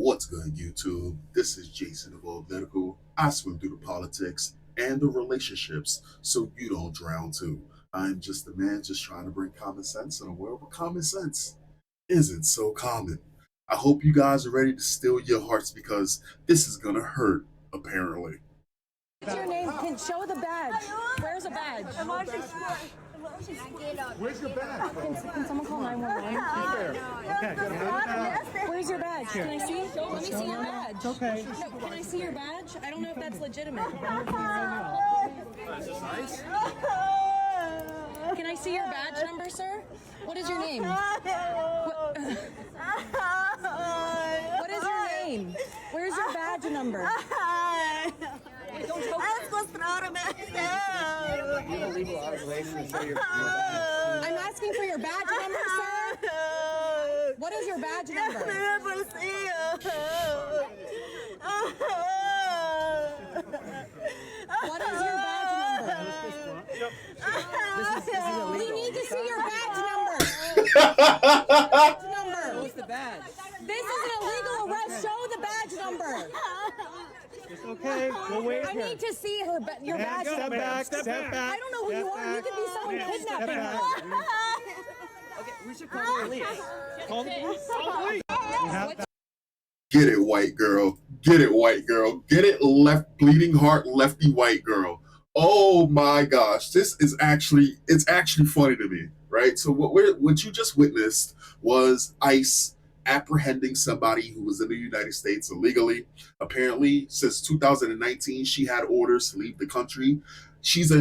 What's good, YouTube? This is Jason of Auglitical. I swim through the politics and the relationships so you don't drown too. I'm just a man just trying to bring common sense in a world where common sense isn't so common. I hope you guys are ready to still your hearts because this is gonna hurt, apparently. What's your name? Can show the badge. Where's a badge? Where's your badge? Can someone call 911? Okay. Where's your badge? Can I see? Let me see your badge. Okay. No, can I see your badge? I don't know if that's legitimate. Is this nice? Can I see your badge number, sir? What is your name? What is your name? Where's your badge number? I'm asking for your badge number, sir. What is your badge number? What is your badge number? We need to see your badge number. What's the badge? This is an illegal arrest. Show the badge number. It's okay. We'll wait I here. need to see your badge Step number. back. Step back. I don't know who you are. You could be someone Step kidnapping back. her. Okay, we should call the police. Call the police. Call the police. You have that. Get it, white girl. Get it, white girl. Get it, left bleeding heart, lefty white girl. Oh my gosh, it's actually funny to me, right? So what you just witnessed was ICE apprehending somebody who was in the United States illegally. Apparently, since 2019, she had orders to leave the country. She's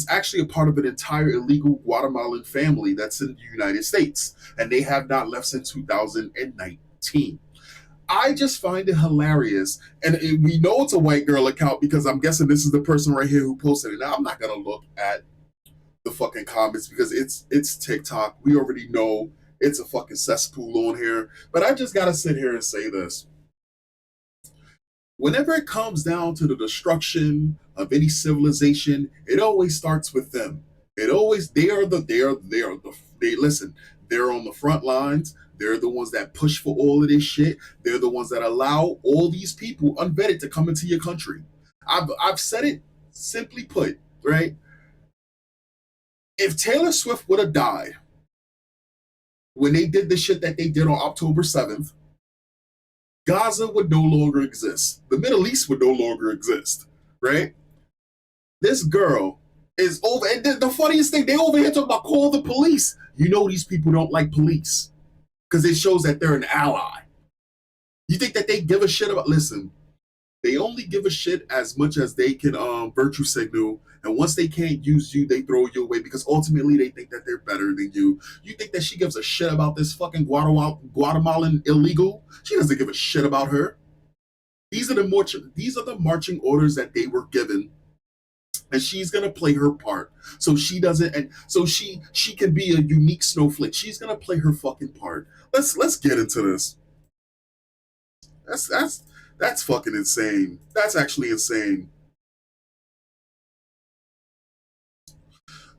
actually a part of an entire illegal Guatemalan family that's in the United States, and they have not left since 2019. I just find it hilarious. And we know it's a white girl account because I'm guessing this is the person right here who posted it. Now, I'm not going to look at the fucking comments because it's TikTok. We already know it's a fucking cesspool on here. But I just got to sit here and say this. Whenever it comes down to the destruction of any civilization, it always starts with them. Listen, they're on the front lines. They're the ones that push for all of this shit. They're the ones that allow all these people unvetted to come into your country. I've said it simply put, right? If Taylor Swift would have died when they did the shit that they did on October 7th, Gaza would no longer exist. The Middle East would no longer exist, right? This girl is over. And the funniest thing, they over here talking about call the police. You know these people don't like police because it shows that they're an ally. You think that they give a shit about, listen, they only give a shit as much as they can virtue signal. And once they can't use you, they throw you away because ultimately they think that they're better than you. You think that she gives a shit about this fucking Guatemalan illegal? She doesn't give a shit about her. These are the marching orders that they were given. And she's gonna play her part. So she doesn't, and so she can be a unique snowflake. She's gonna play her fucking part. Let's get into this. That's fucking insane. That's actually insane.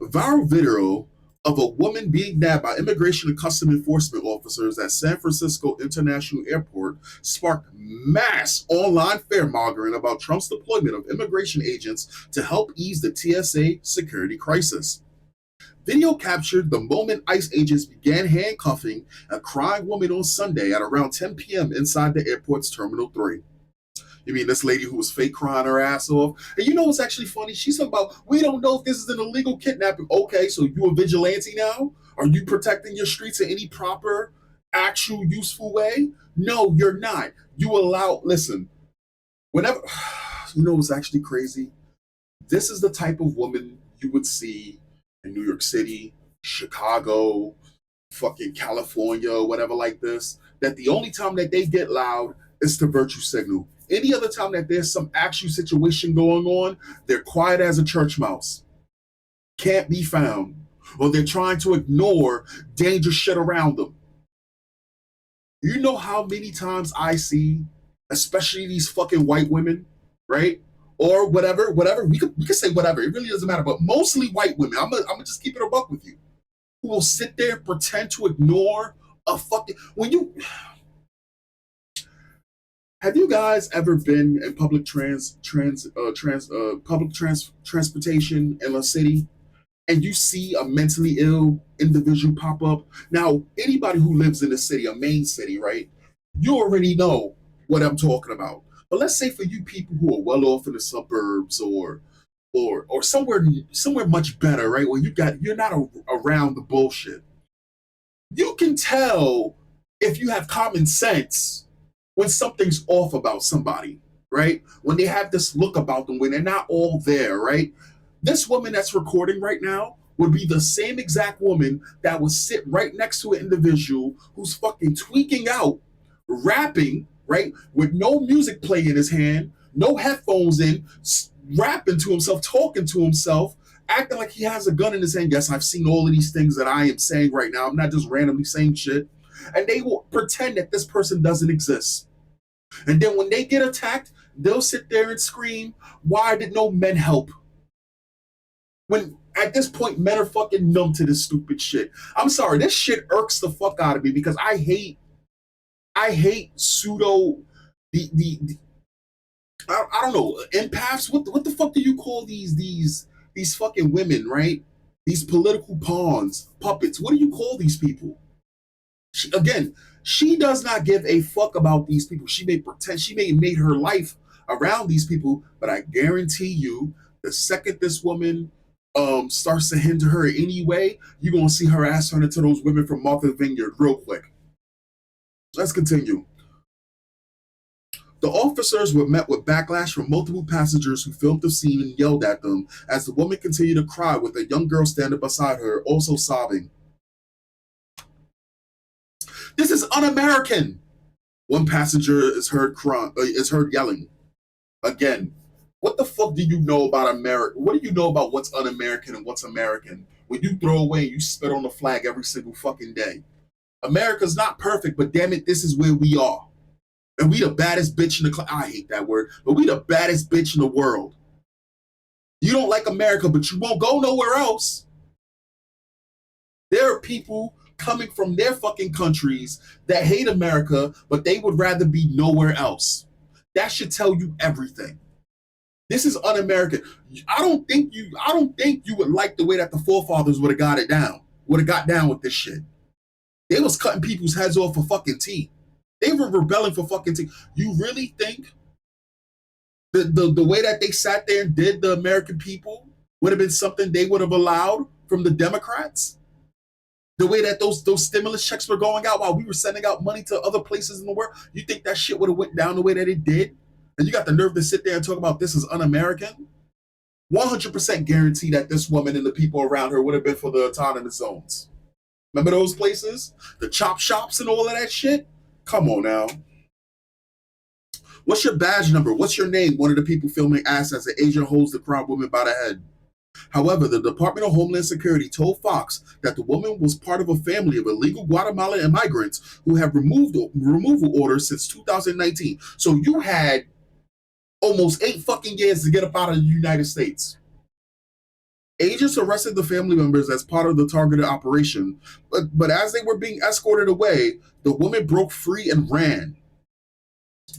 Viral video of a woman being nabbed by Immigration and Customs Enforcement officers at San Francisco International Airport sparked mass online fear-mongering about Trump's deployment of immigration agents to help ease the TSA security crisis. Video captured the moment ICE agents began handcuffing a crying woman on Sunday at around 10 p.m. inside the airport's Terminal 3. You mean this lady who was fake crying her ass off? And you know what's actually funny? She's talking about, we don't know if this is an illegal kidnapping. Okay, so you a vigilante now? Are you protecting your streets in any proper, actual, useful way? No, you're not. You allow, listen, whenever, you know what's actually crazy? This is the type of woman you would see in New York City, Chicago, fucking California, whatever like this, that the only time that they get loud is to virtue signal. Any other time that there's some actual situation going on, they're quiet as a church mouse. Can't be found. Or they're trying to ignore dangerous shit around them. You know how many times I see, especially these fucking white women, right? Or whatever, we could say whatever. It really doesn't matter. But mostly white women. I'm gonna just keep it a buck with you. Who will sit there, pretend to ignore a fucking, when you, Have you guys ever been in transportation in a city and you see a mentally ill individual pop up? Now, anybody who lives in a city, a main city, right? You already know what I'm talking about. But let's say for you people who are well off in the suburbs or somewhere much better, right? Where you're not around the bullshit. You can tell if you have common sense when something's off about somebody, right? When they have this look about them, when they're not all there, right? This woman that's recording right now would be the same exact woman that would sit right next to an individual who's fucking tweaking out, rapping, right? With no music playing in his hand, no headphones in, rapping to himself, talking to himself, acting like he has a gun in his hand. Yes, I've seen all of these things that I am saying right now. I'm not just randomly saying shit. And they will pretend that this person doesn't exist. And then when they get attacked, they'll sit there and scream, why did no men help? When at this point, men are fucking numb to this stupid shit. I'm sorry, this shit irks the fuck out of me because I hate pseudo the I don't know, empaths. What the fuck do you call these fucking women, right? These political pawns, puppets. What do you call these people? She does not give a fuck about these people. She may pretend she may made her life around these people, but I guarantee you, the second this woman starts to hinder her in any way, you're gonna see her ass turn into those women from Martha's Vineyard real quick. Let's continue. The officers were met with backlash from multiple passengers who filmed the scene and yelled at them as the woman continued to cry with a young girl standing beside her, also sobbing. This is un-American. One passenger is heard yelling. Again, what the fuck do you know about America? What do you know about what's un-American and what's American? When you throw away and you spit on the flag every single fucking day. America's not perfect, but damn it, this is where we are. And we the baddest bitch in the I hate that word, but we the baddest bitch in the world. You don't like America, but you won't go nowhere else. There are people coming from their fucking countries that hate America, but they would rather be nowhere else. That should tell you everything. This is un-American. I don't think you would like the way that the forefathers would have got down with this shit. They was cutting people's heads off for fucking tea. They were rebelling for fucking tea. You really think the way that they sat there and did the American people would have been something they would have allowed from the Democrats? The way that those stimulus checks were going out while we were sending out money to other places in the world, you think that shit would have went down the way that it did? And you got the nerve to sit there and talk about this is un-American? 100% guarantee that this woman and the people around her would have been for the autonomous zones. Remember those places? The chop shops and all of that shit? Come on now. What's your badge number? What's your name? One of the people filming asked as the agent holds the crowned woman by the head. However, the Department of Homeland Security told Fox that the woman was part of a family of illegal Guatemalan immigrants who have removal orders since 2019. So you had almost 8 fucking years to get up out of the United States. Agents arrested the family members as part of the targeted operation, but as they were being escorted away, the woman broke free and ran.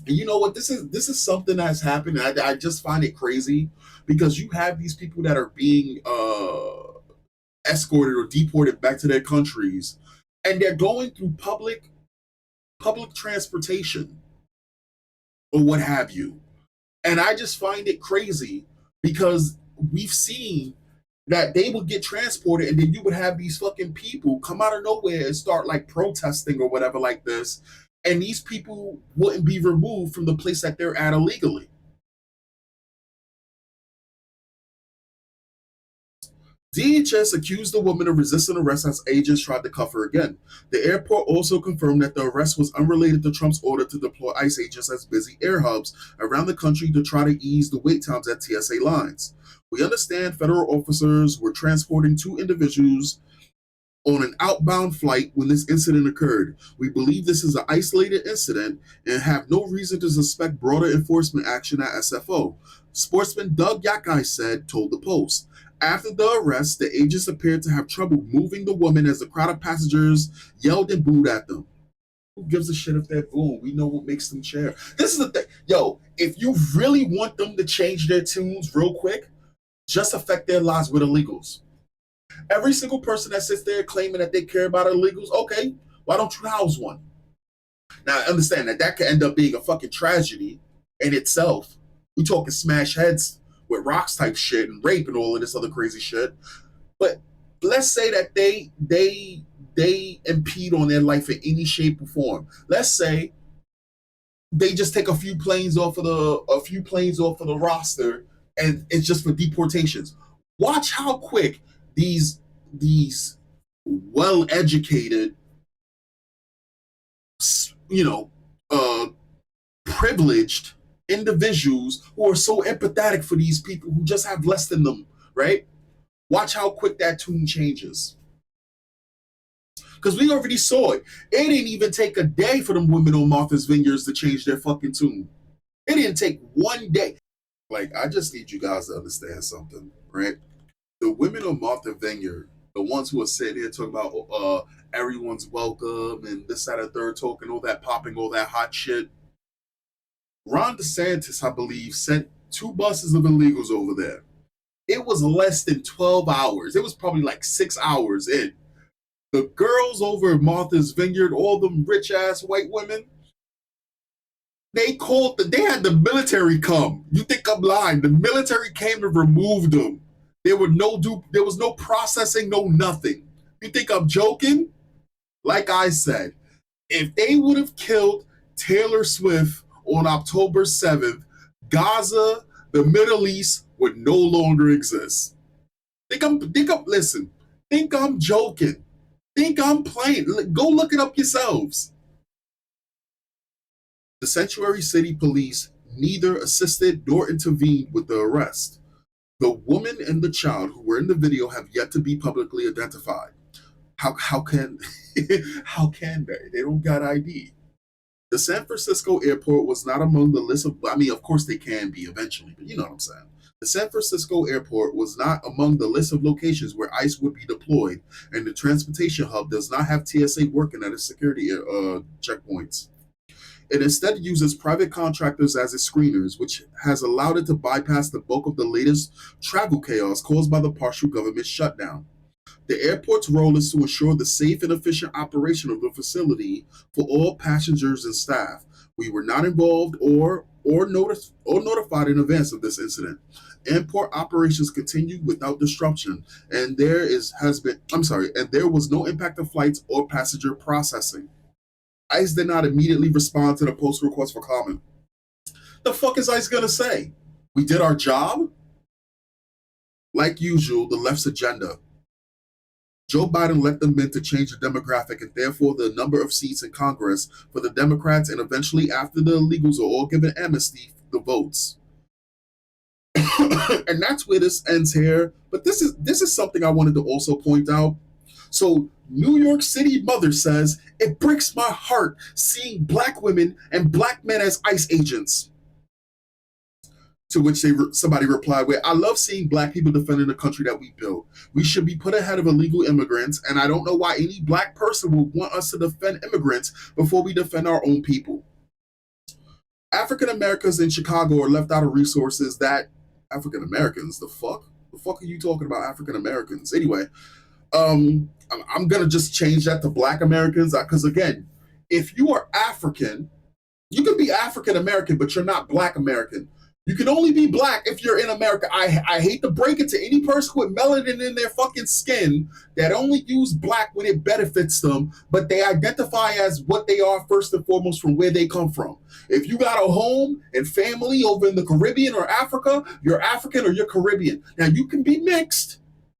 And you know what? This is something that's happened. And I just find it crazy because you have these people that are being escorted or deported back to their countries, and they're going through public transportation or what have you. And I just find it crazy because we've seen that they would get transported and then you would have these fucking people come out of nowhere and start like protesting or whatever like this. And these people wouldn't be removed from the place that they're at illegally. DHS accused the woman of resisting arrest as agents tried to cuff her again. The airport also confirmed that the arrest was unrelated to Trump's order to deploy ICE agents as busy air hubs around the country to try to ease the wait times at TSA lines. We understand federal officers were transporting 2 individuals on an outbound flight when this incident occurred. We believe this is an isolated incident and have no reason to suspect broader enforcement action at SFO. Sportsman Doug Yakai told the Post. After the arrest, the agents appeared to have trouble moving the woman as the crowd of passengers yelled and booed at them. Who gives a shit if they're boom? We know what makes them chair. This is the thing. Yo, if you really want them to change their tunes real quick, just affect their lives with illegals. Every single person that sits there claiming that they care about illegals, okay, why don't you house one? Now, I understand that that could end up being a fucking tragedy in itself. We talking smash heads with rocks type shit and rape and all of this other crazy shit. But let's say that they impede on their life in any shape or form. Let's say they just take a few planes off of the roster and it's just for deportations. Watch how quick these well-educated, you know, privileged individuals who are so empathetic for these people who just have less than them, right? Watch how quick that tune changes. Because we already saw it. It didn't even take a day for them women on Martha's Vineyards to change their fucking tune. It didn't take one day. Like, I just need you guys to understand something, right? The women on Martha Vineyard, the ones who are sitting here talking about everyone's welcome and this, that, and third, talking all that popping, all that hot shit. Ron DeSantis, I believe, sent 2 buses of illegals over there. It was less than 12 hours. It was probably like 6 hours in. The girls over at Martha's Vineyard, all them rich ass white women, they had the military come. You think I'm lying? The military came to remove them. There was no processing, no nothing. You think I'm joking? Like I said, if they would have killed Taylor Swift on October 7th, Gaza, the Middle East would no longer exist. Think I'm joking. Think I'm playing. Go look it up yourselves. The Sanctuary City Police neither assisted nor intervened with the arrest. The woman and the child who were in the video have yet to be publicly identified. How can how can they? They don't got ID. The San Francisco airport was not among the list of, I mean, of course they can be eventually, but you know what I'm saying. The San Francisco airport was not among the list of locations where ICE would be deployed, and the transportation hub does not have TSA working at its security checkpoints. It instead uses private contractors as its screeners, which has allowed it to bypass the bulk of the latest travel chaos caused by the partial government shutdown. The airport's role is to ensure the safe and efficient operation of the facility for all passengers and staff. We were not involved or notified in advance of this incident. Airport operations continued without disruption, and there was no impact of flights or passenger processing. ICE did not immediately respond to the post request for comment. The fuck is ICE gonna say? We did our job? Like usual, the left's agenda. Joe Biden let them in to change the demographic and therefore the number of seats in Congress for the Democrats, and eventually, after the illegals are all given amnesty, the votes. And that's where this ends here. But this is something I wanted to also point out. So New York City mother says, it breaks my heart seeing black women and black men as ICE agents. To which somebody replied with, I love seeing black people defending the country that we built. We should be put ahead of illegal immigrants, and I don't know why any black person would want us to defend immigrants before we defend our own people. African Americans in Chicago are left out of resources that African Americans, the fuck are you talking about, African Americans? Anyway, I'm gonna just change that to black Americans, because again, if you are African, you can be African American, but you're not black American. You can only be black if you're in America. I hate to break it to any person with melanin in their fucking skin that only use black when it benefits them, but they identify as what they are first and foremost from where they come from. If you got a home and family over in the Caribbean or Africa, you're African or you're Caribbean. Now you can be mixed,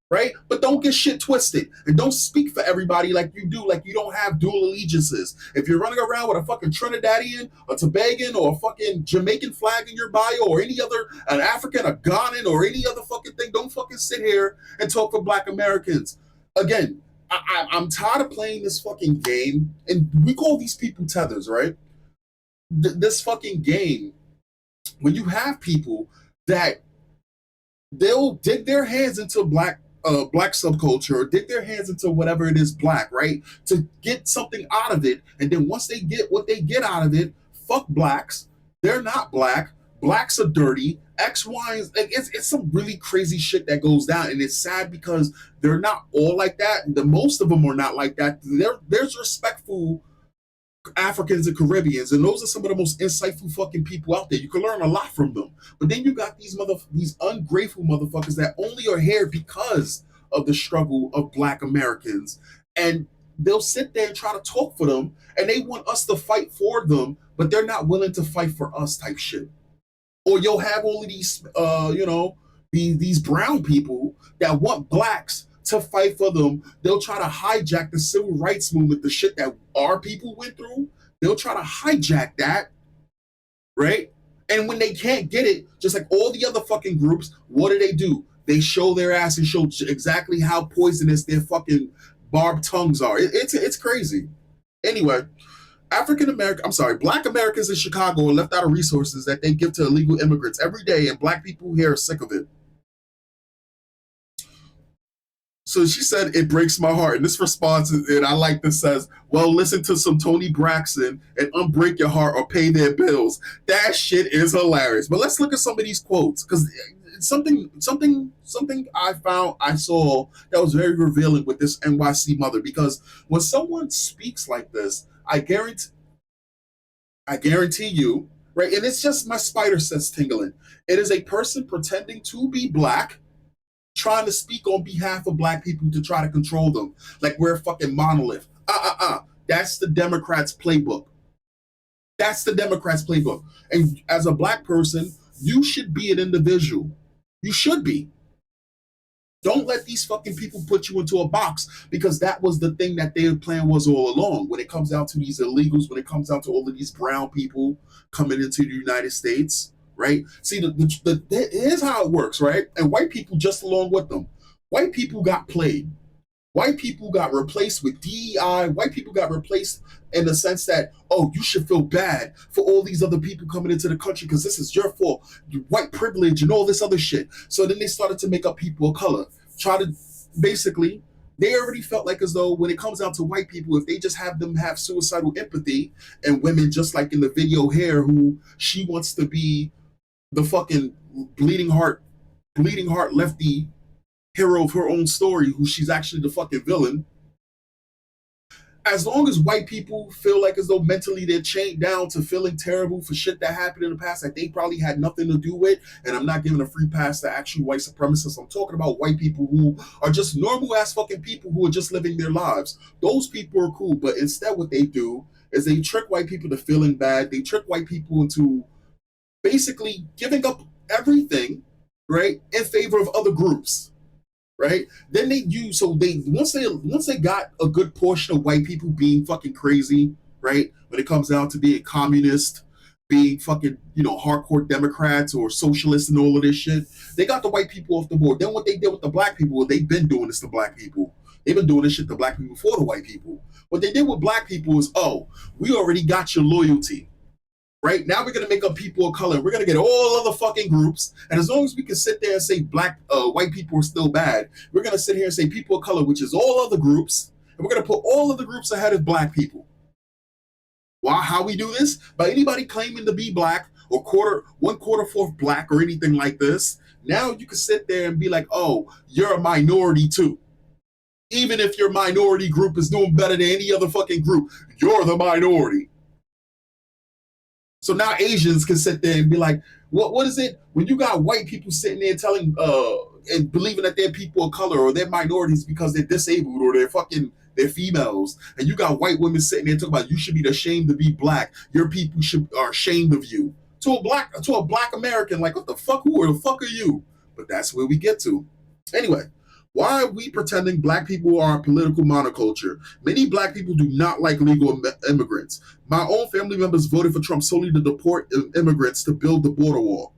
right? But don't get shit twisted and don't speak for everybody like you do, like you don't have dual allegiances. If you're running around with a fucking Trinidadian, a Tobagan, or a fucking Jamaican flag in your bio, or any other, an African, a Ghanaian, or any other fucking thing, don't fucking sit here and talk for black Americans. Again, I'm tired of playing this fucking game, and we call these people tethers, right? This fucking game, when you have people that they'll dig their hands into black black subculture, or dig their hands into whatever it is black, right? To get something out of it, and then once they get what they get out of it, fuck blacks. They're not black. Blacks are dirty. X, Y, and like it's some really crazy shit that goes down, and it's sad because they're not all like that. The most of them are not like that. There's respectful Africans and Caribbeans, and those are some of the most insightful fucking people out there. You can learn a lot from them. But then you got these ungrateful motherfuckers that only are here because of the struggle of black Americans. And they'll sit there and try to talk for them, and they want us to fight for them, but they're not willing to fight for us type shit. Or you'll have all of these these brown people that want blacks to fight for them. They'll try to hijack the civil rights movement, the shit that our people went through. They'll try to hijack that, right? And when they can't get it, just like all the other fucking groups, what do? They show their ass and show exactly how poisonous their fucking barbed tongues are. It's crazy. Anyway, Black Americans in Chicago are left out of resources that they give to illegal immigrants every day, and black people here are sick of it. So she said, it breaks my heart. And this response, and I like this, says, well, listen to some Tony Braxton and unbreak your heart or pay their bills. That shit is hilarious. But let's look at some of these quotes, because something I saw that was very revealing with this NYC mother, because when someone speaks like this, I guarantee you, right? And it's just my spider sense tingling. It is a person pretending to be black, trying to speak on behalf of black people to try to control them, like we're a fucking monolith. That's the Democrats' playbook. That's the Democrats' playbook. And as a black person, you should be an individual. You should be. Don't let these fucking people put you into a box, because that was the thing that their plan was all along. When it comes down to these illegals, when it comes down to all of these brown people coming into the United States, right? See, here's how it works, right? And white people just along with them. White people got played. White people got replaced with DEI. White people got replaced in the sense that, oh, you should feel bad for all these other people coming into the country because this is your fault. White privilege and all this other shit. So then they started to make up people of color. Basically, they already felt like as though when it comes down to white people, if they just have them have suicidal empathy, and women just like in the video here, who she wants to be the fucking bleeding heart lefty hero of her own story, who she's actually the fucking villain. As long as white people feel like as though mentally they're chained down to feeling terrible for shit that happened in the past that they probably had nothing to do with, and I'm not giving a free pass to actual white supremacists. I'm talking about white people who are just normal ass fucking people who are just living their lives. Those people are cool, but instead what they do is they trick white people to feeling bad. They trick white people into basically giving up everything, right, in favor of other groups, right? Then once they got a good portion of white people being fucking crazy, right, when it comes down to being communist, being fucking, hardcore Democrats or socialists and all of this shit, they got the white people off the board. Then what they did with the black people, they've been doing this to black people. They've been doing this shit to black people before the white people. What they did with black people is, oh, we already got your loyalty. Right now, we're gonna make up people of color. We're gonna get all other fucking groups, and as long as we can sit there and say white people are still bad, we're gonna sit here and say people of color, which is all other groups, and we're gonna put all of the groups ahead of black people. Why? How we do this? By anybody claiming to be black or one quarter fourth black or anything like this. Now you can sit there and be like, oh, you're a minority too. Even if your minority group is doing better than any other fucking group, you're the minority. So now Asians can sit there and be like, what is it? When you got white people sitting there telling and believing that they're people of color or they're minorities because they're disabled or they're females, and you got white women sitting there talking about you should be ashamed to be black. Your people are ashamed of you. To a black American, like, what the fuck? Who the fuck are you? But that's where we get to. Anyway, why are we pretending black people are a political monoculture? Many black people do not like legal immigrants. My own family members voted for Trump solely to deport immigrants to build the border wall.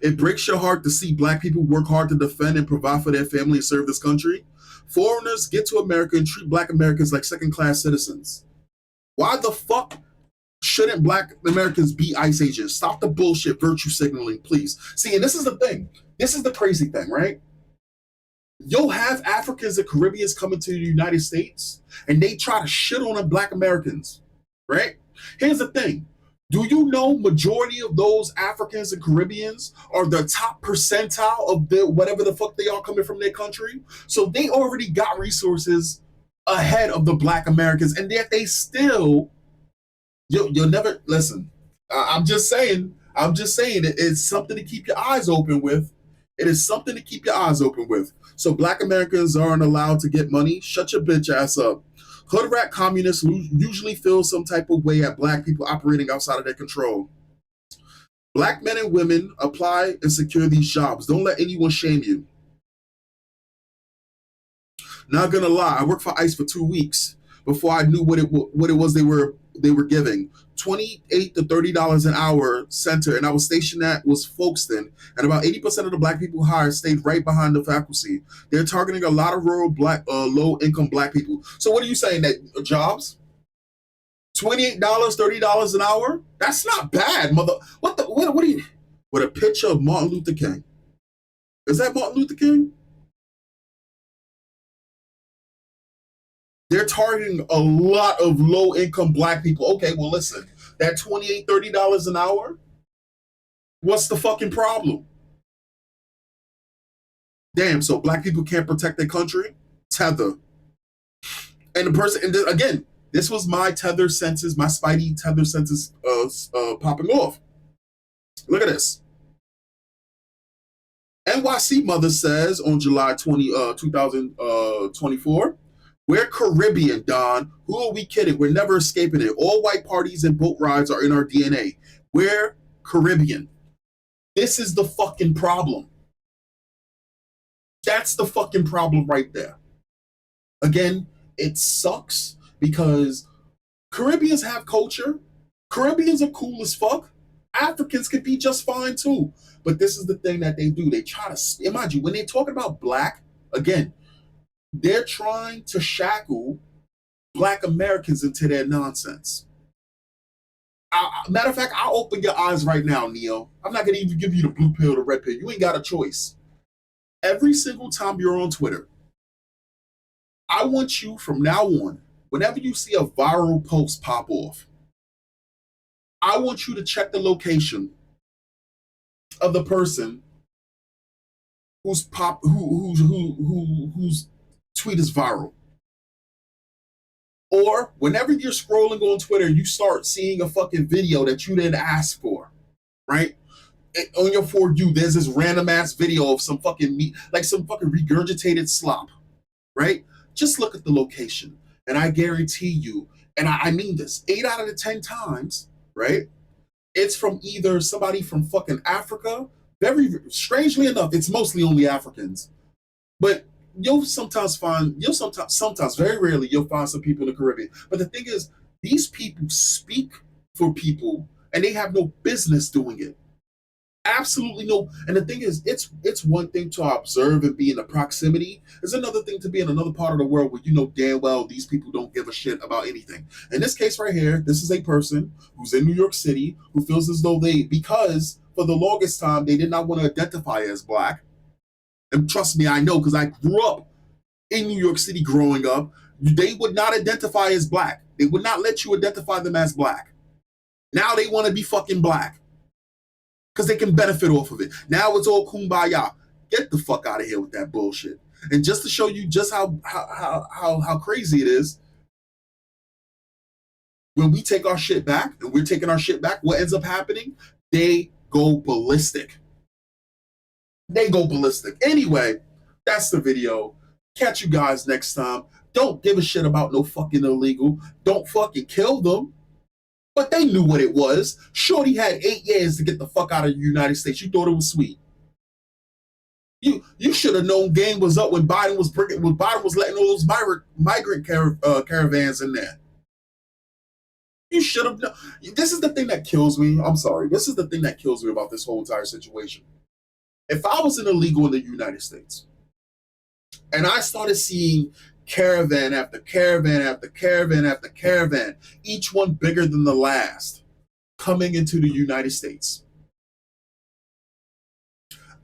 It breaks your heart to see black people work hard to defend and provide for their family and serve this country. Foreigners get to America and treat black Americans like second-class citizens. Why the fuck shouldn't black Americans be ICE agents? Stop the bullshit virtue signaling, please. See, and this is the thing. This is the crazy thing, right? You'll have Africans and Caribbeans coming to the United States and they try to shit on the Black Americans, right? Here's the thing. Do you know majority of those Africans and Caribbeans are the top percentile of the whatever the fuck they are coming from their country? So they already got resources ahead of the Black Americans, and yet they still you'll never listen. I'm just saying. I'm just saying it's something to keep your eyes open with. It is something to keep your eyes open with. So Black Americans aren't allowed to get money. Shut your bitch ass up. Hood rat communists usually feel some type of way at Black people operating outside of their control. Black men and women apply and secure these jobs. Don't let anyone shame you. Not gonna lie, I worked for ICE for 2 weeks before I knew what it was they were giving. $28 to $30 an hour center, and I was stationed at was Folkestone, and about 80% of the Black people hired stayed right behind the faculty. They're targeting a lot of rural Black, low-income Black people. So what are you saying, that jobs? $28, $30 an hour? That's not bad, mother. What are you? With a picture of Martin Luther King. Is that Martin Luther King? They're targeting a lot of low-income Black people. Okay, well, listen, that $28, $30 an hour, what's the fucking problem? Damn, so Black people can't protect their country? Tether. And the person, and again, this was my tether senses, my spidey tether senses popping off. Look at this. NYC mother says on July 2024, we're Caribbean, Don. Who are we kidding? We're never escaping it. All white parties and boat rides are in our DNA. We're Caribbean. This is the fucking problem. That's the fucking problem right there. Again, it sucks because Caribbeans have culture. Caribbeans are cool as fuck. Africans can be just fine too. But this is the thing that they do. They try to, mind you, when they talk about Black, again, they're trying to shackle Black Americans into their nonsense. Matter of fact, I'll open your eyes right now, Neo. I'm not going to even give you the blue pill or the red pill. You ain't got a choice. Every single time you're on Twitter, I want you from now on, whenever you see a viral post pop off, I want you to check the location of the person whose tweet is viral. Or whenever you're scrolling on Twitter, you start seeing a fucking video that you didn't ask for, right? On your For You, there's this random ass video of some fucking meat, like some fucking regurgitated slop, right? Just look at the location, and I guarantee you, and I mean this, 8 out of the 10 times, right? It's from either somebody from fucking Africa. Very strangely enough, it's mostly only Africans, but sometimes, very rarely, you'll find some people in the Caribbean. But the thing is, these people speak for people, and they have no business doing it. Absolutely no. And the thing is, it's one thing to observe and be in the proximity. It's another thing to be in another part of the world where you know damn well these people don't give a shit about anything. In this case right here, this is a person who's in New York City who feels as though because for the longest time they did not want to identify as Black. And trust me, I know, because I grew up in New York City growing up. They would not identify as Black. They would not let you identify them as Black. Now they want to be fucking Black because they can benefit off of it. Now it's all kumbaya. Get the fuck out of here with that bullshit. And just to show you just how crazy it is, when we take our shit back, and we're taking our shit back, what ends up happening? They go ballistic. They go ballistic. Anyway, that's the video. Catch you guys next time. Don't give a shit about no fucking illegal. Don't fucking kill them. But they knew what it was. Shorty had 8 years to get the fuck out of the United States. You thought it was sweet. You should have known game was up when Biden was letting all those migrant caravans in there. You should have known. This is the thing that kills me. I'm sorry. This is the thing that kills me about this whole entire situation. If I was an illegal in the United States and I started seeing caravan after caravan after caravan after caravan, each one bigger than the last, coming into the United States,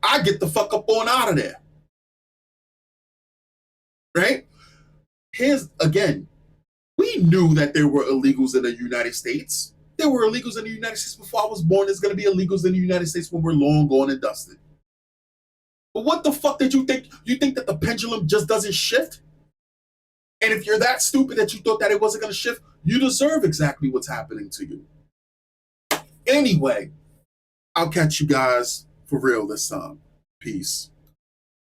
I get the fuck up on out of there. right? Here's again, we knew that there were illegals in the United States. There were illegals in the United States before I was born. There's going to be illegals in the United States when we're long gone and dusted. But what the fuck did you think? You think that the pendulum just doesn't shift? And if you're that stupid that you thought that it wasn't going to shift, you deserve exactly what's happening to you. Anyway, I'll catch you guys for real this time. Peace.